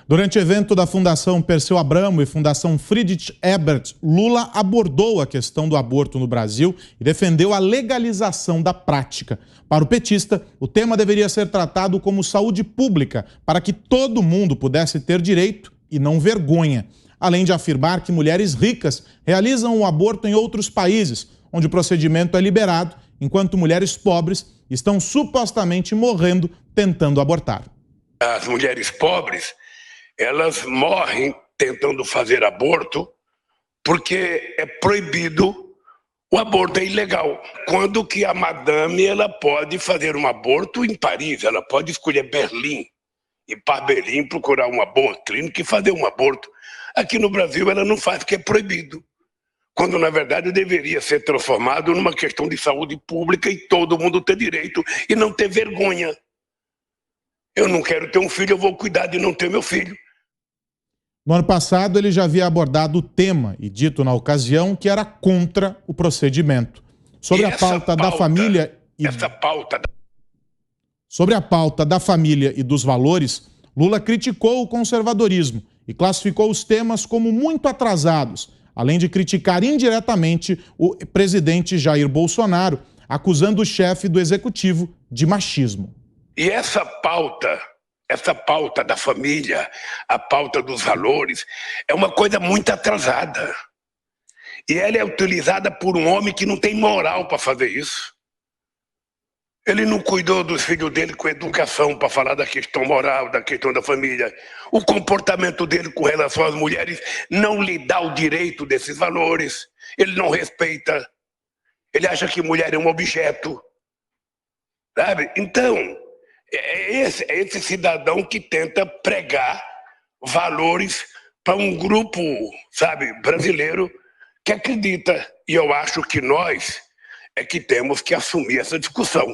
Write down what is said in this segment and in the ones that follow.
Durante o evento da Fundação Perseu Abramo e Fundação Friedrich Ebert, Lula abordou a questão do aborto no Brasil e defendeu a legalização da prática. Para o petista, o tema deveria ser tratado como saúde pública, para que todo mundo pudesse ter direito e não vergonha. Além de afirmar que mulheres ricas realizam o aborto em outros países, onde o procedimento é liberado, enquanto mulheres pobres estão supostamente morrendo tentando abortar. As mulheres pobres, elas morrem tentando fazer aborto porque é proibido, o aborto é ilegal. Quando que a madame ela pode fazer um aborto em Paris, ela pode escolher Berlim, ir para Berlim, procurar uma boa clínica e fazer um aborto. Aqui no Brasil ela não faz porque é proibido, quando na verdade deveria ser transformado numa questão de saúde pública e todo mundo ter direito e não ter vergonha. Eu não quero ter um filho, eu vou cuidar de não ter meu filho. No ano passado, ele já havia abordado o tema e dito na ocasião que era contra o procedimento. Sobre a pauta da família e dos valores, Lula criticou o conservadorismo e classificou os temas como muito atrasados, além de criticar indiretamente o presidente Jair Bolsonaro, acusando o chefe do executivo de machismo. E essa pauta da família, a pauta dos valores, é uma coisa muito atrasada. E ela é utilizada por um homem que não tem moral para fazer isso. Ele não cuidou dos filhos dele com educação para falar da questão moral, da questão da família. O comportamento dele com relação às mulheres não lhe dá o direito desses valores. Ele não respeita. Ele acha que mulher é um objeto. Sabe? Então, é esse cidadão que tenta pregar valores para um grupo, sabe, brasileiro que acredita. E eu acho que nós é que temos que assumir essa discussão,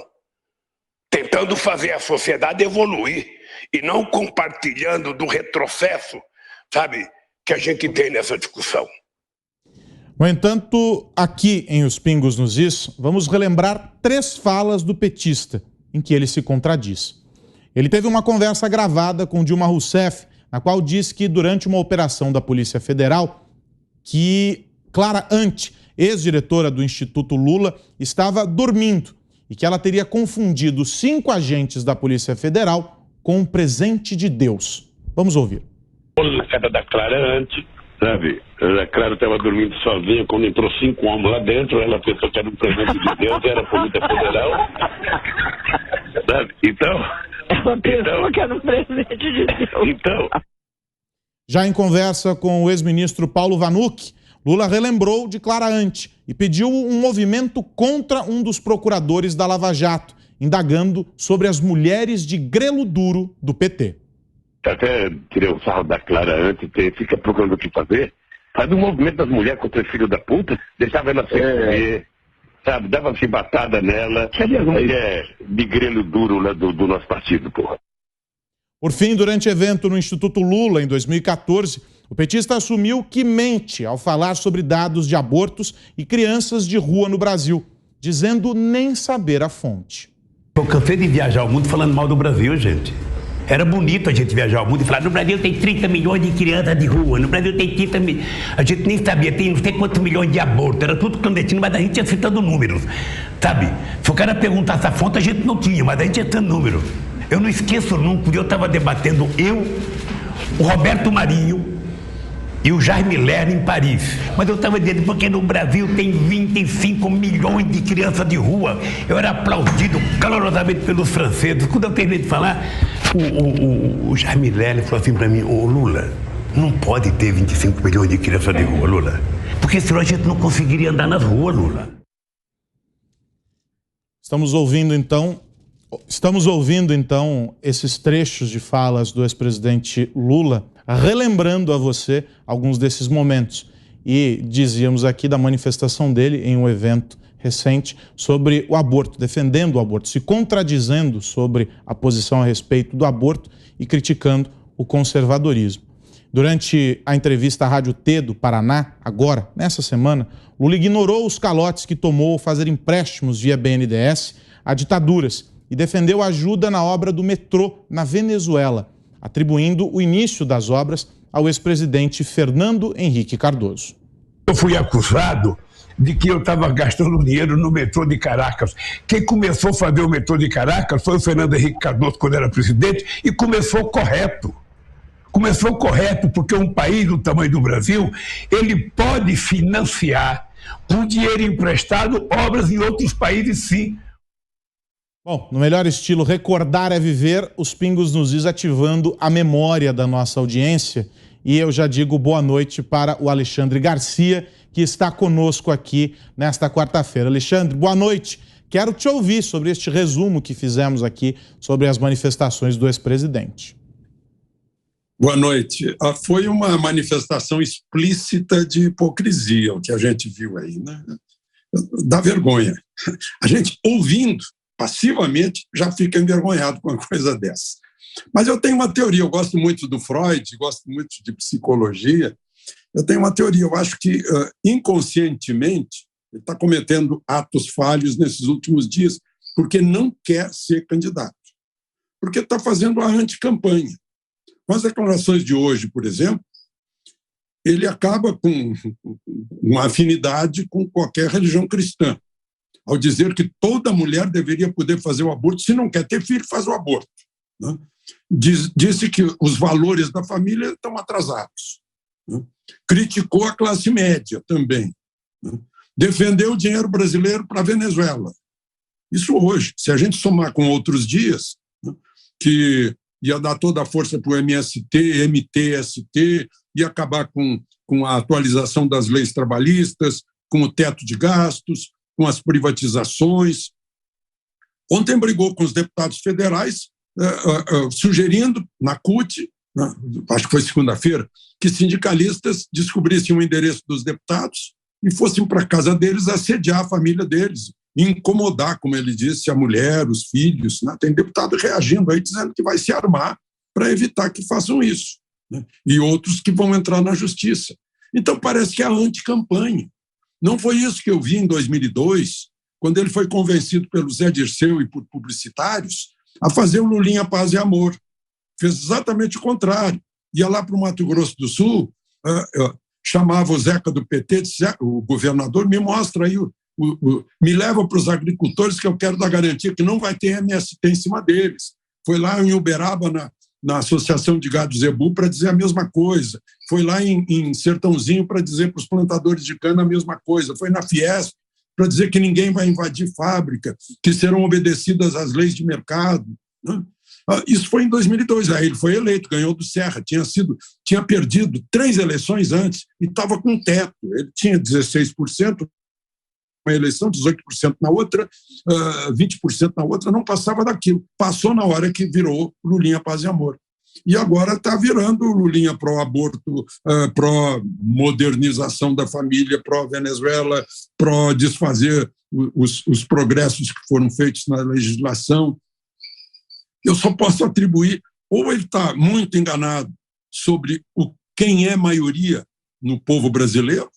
tentando fazer a sociedade evoluir e não compartilhando do retrocesso, sabe, que a gente tem nessa discussão. No entanto, aqui em Os Pingos nos Is, vamos relembrar 3 falas do petista em que ele se contradiz. Ele teve uma conversa gravada com Dilma Rousseff, na qual diz que durante uma operação da Polícia Federal, que Clara Ante, ex-diretora do Instituto Lula, estava dormindo e que ela teria confundido 5 agentes da Polícia Federal com um presente de Deus. Vamos ouvir. Na casa da Clara Ante, sabe? A Clara estava dormindo sozinha, quando entrou 5 homens lá dentro, ela pensou que era um presente de Deus, era a Polícia Federal. Sabe? Então... Ela pensou que era um presente de Deus. Então... Já em conversa com o ex-ministro Paulo Vanuc, Lula relembrou de Clara Ante e pediu um movimento contra um dos procuradores da Lava Jato, indagando sobre as mulheres de grelo duro do PT. Até tirei o sarro da Clara Ante, fica procurando o que fazer. Faz um movimento das mulheres contra o filho da puta, deixava ela sem comer, sabe? Dava chibatada nela. Cadê as mulheres de grelo duro lá do nosso partido, porra? Por fim, durante evento no Instituto Lula, em 2014, o petista assumiu que mente ao falar sobre dados de abortos e crianças de rua no Brasil, dizendo nem saber a fonte. Eu cansei de viajar o mundo falando mal do Brasil, gente. Era bonito a gente viajar o mundo e falar, no Brasil tem 30 milhões de crianças de rua, no Brasil tem 30 milhões... A gente nem sabia, tem não sei quantos milhões de abortos, era tudo clandestino, mas a gente ia citando números, sabe? Se o cara perguntasse a fonte, a gente não tinha, mas a gente ia citando números. Eu não esqueço nunca, eu estava debatendo o Roberto Marinho e o Jaime Lerner em Paris. Mas eu estava dizendo, porque no Brasil tem 25 milhões de crianças de rua. Eu era aplaudido calorosamente pelos franceses. Quando eu terminei de falar, o Jaime Lerner falou assim para mim, ô Lula, não pode ter 25 milhões de crianças de rua, Lula. Porque senão a gente não conseguiria andar nas ruas, Lula. Estamos ouvindo então esses trechos de falas do ex-presidente Lula, relembrando a você alguns desses momentos. E dizíamos aqui da manifestação dele em um evento recente sobre o aborto, defendendo o aborto, se contradizendo sobre a posição a respeito do aborto e criticando o conservadorismo. Durante a entrevista à Rádio T do Paraná, agora, nessa semana, Lula ignorou os calotes que tomou ao fazer empréstimos via BNDES a ditaduras e defendeu ajuda na obra do metrô na Venezuela. atribuindo o início das obras ao ex-presidente Fernando Henrique Cardoso. Eu fui acusado de que eu estava gastando dinheiro no metrô de Caracas. Quem começou a fazer o metrô de Caracas foi o Fernando Henrique Cardoso, quando era presidente, e começou correto. Começou correto, porque um país do tamanho do Brasil, ele pode financiar com dinheiro emprestado obras em outros países, sim. Bom, no melhor estilo Recordar é Viver, os Pingos nos Is ativando a memória da nossa audiência. E eu já digo boa noite para o Alexandre Garcia, que está conosco aqui nesta quarta-feira. Alexandre, boa noite. Quero te ouvir sobre este resumo que fizemos aqui sobre as manifestações do ex-presidente. Boa noite. Foi uma manifestação explícita de hipocrisia, o que a gente viu aí, né? Dá vergonha. A gente, ouvindo passivamente, já fica envergonhado com uma coisa dessa. Mas eu tenho uma teoria, eu gosto muito do Freud, gosto muito de psicologia. Eu tenho uma teoria, eu acho que inconscientemente ele está cometendo atos falhos nesses últimos dias, porque não quer ser candidato, porque está fazendo a anticampanha. Com as declarações de hoje, por exemplo, ele acaba com uma afinidade com qualquer religião cristã, ao dizer que toda mulher deveria poder fazer o aborto, se não quer ter filho, faz o aborto, né? Disse que os valores da família estão atrasados, né? Criticou a classe média também, né? Defendeu o dinheiro brasileiro para a Venezuela. Isso hoje, se a gente somar com outros dias, né, que ia dar toda a força para o MST, MTST, ia acabar com a atualização das leis trabalhistas, com o teto de gastos, com as privatizações. Ontem brigou com os deputados federais, sugerindo na CUT, acho que foi segunda-feira, que sindicalistas descobrissem o endereço dos deputados e fossem para a casa deles assediar a família deles, incomodar, como ele disse, a mulher, os filhos, né? Tem deputado reagindo aí, dizendo que vai se armar para evitar que façam isso, né? E outros que vão entrar na justiça. Então parece que é a anticampanha. Não foi isso que eu vi em 2002, quando ele foi convencido pelo Zé Dirceu e por publicitários a fazer o Lulinha Paz e Amor. Fez exatamente o contrário. Ia lá para o Mato Grosso do Sul, chamava o Zeca do PT, disse, o governador, me mostra aí, me leva para os agricultores que eu quero dar garantia que não vai ter MST em cima deles. Foi lá em Uberaba, na Associação de Gado Zebu, para dizer a mesma coisa. Foi lá em Sertãozinho para dizer para os plantadores de cana a mesma coisa. Foi na Fiesp para dizer que ninguém vai invadir fábrica, que serão obedecidas às leis de mercado, né? Isso foi em 2002, aí ele foi eleito, ganhou do Serra, tinha perdido 3 eleições antes e estava com teto, ele tinha 16% uma eleição, 18% na outra, 20% na outra, não passava daquilo, passou na hora que virou Lulinha Paz e Amor. E agora está virando Lulinha pró-aborto, pró-modernização da família, pró-Venezuela, pró-desfazer os progressos que foram feitos na legislação. Eu só posso atribuir, ou ele está muito enganado sobre quem é maioria no povo brasileiro,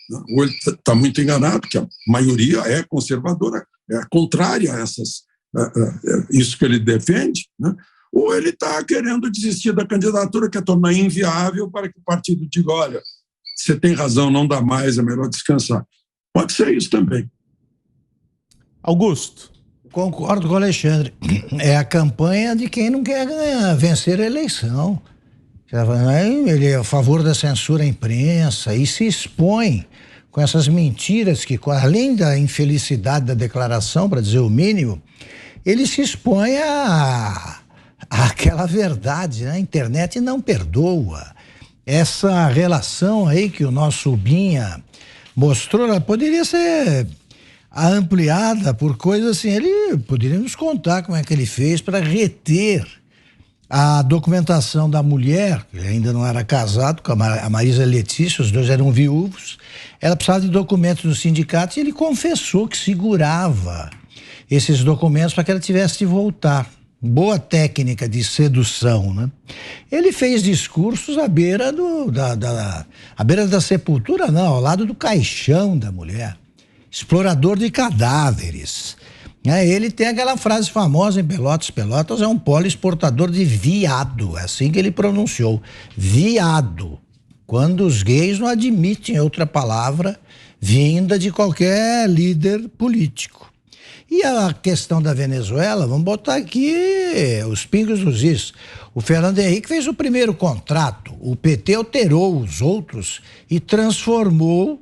né? Ou ele está muito enganado, que a maioria é conservadora, é contrária a isso que ele defende, né? Ou ele está querendo desistir da candidatura, quer tornar inviável para que o partido diga, olha, você tem razão, não dá mais, é melhor descansar. Pode ser isso também. Augusto. Concordo com o Alexandre. É a campanha de quem não quer vencer a eleição. Ele é a favor da censura à imprensa e se expõe com essas mentiras que, além da infelicidade da declaração, para dizer o mínimo, ele se expõe àquela verdade, né? A internet não perdoa. Essa relação aí que o nosso Binha mostrou, ela poderia ser ampliada por coisas assim. Ele poderia nos contar como é que ele fez para reter a documentação da mulher, que ainda não era casado, com a Marisa Letícia, os dois eram viúvos. Ela precisava de documentos do sindicato e ele confessou que segurava esses documentos para que ela tivesse de voltar. Boa técnica de sedução, né? Ele fez discursos à beira à beira da sepultura, não, ao lado do caixão da mulher. Explorador de cadáveres. Ele tem aquela frase famosa em Pelotas: Pelotas é um polo exportador de viado, é assim que ele pronunciou, viado, quando os gays não admitem outra palavra vinda de qualquer líder político. E a questão da Venezuela, vamos botar aqui os pingos nos is. O Fernando Henrique fez o primeiro contrato, o PT alterou os outros e transformou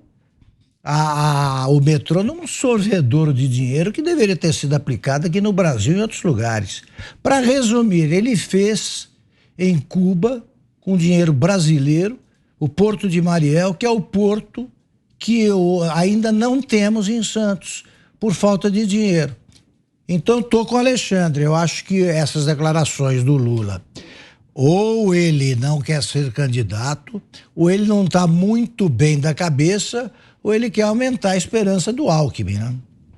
o metrô num sorvedor de dinheiro que deveria ter sido aplicado aqui no Brasil e em outros lugares. Para resumir, ele fez em Cuba, com dinheiro brasileiro, o Porto de Mariel, que é o porto que ainda não temos em Santos, por falta de dinheiro. Então, estou com o Alexandre. Eu acho que essas declarações do Lula, ou ele não quer ser candidato, ou ele não está muito bem da cabeça, ou ele quer aumentar a esperança do Alckmin, né?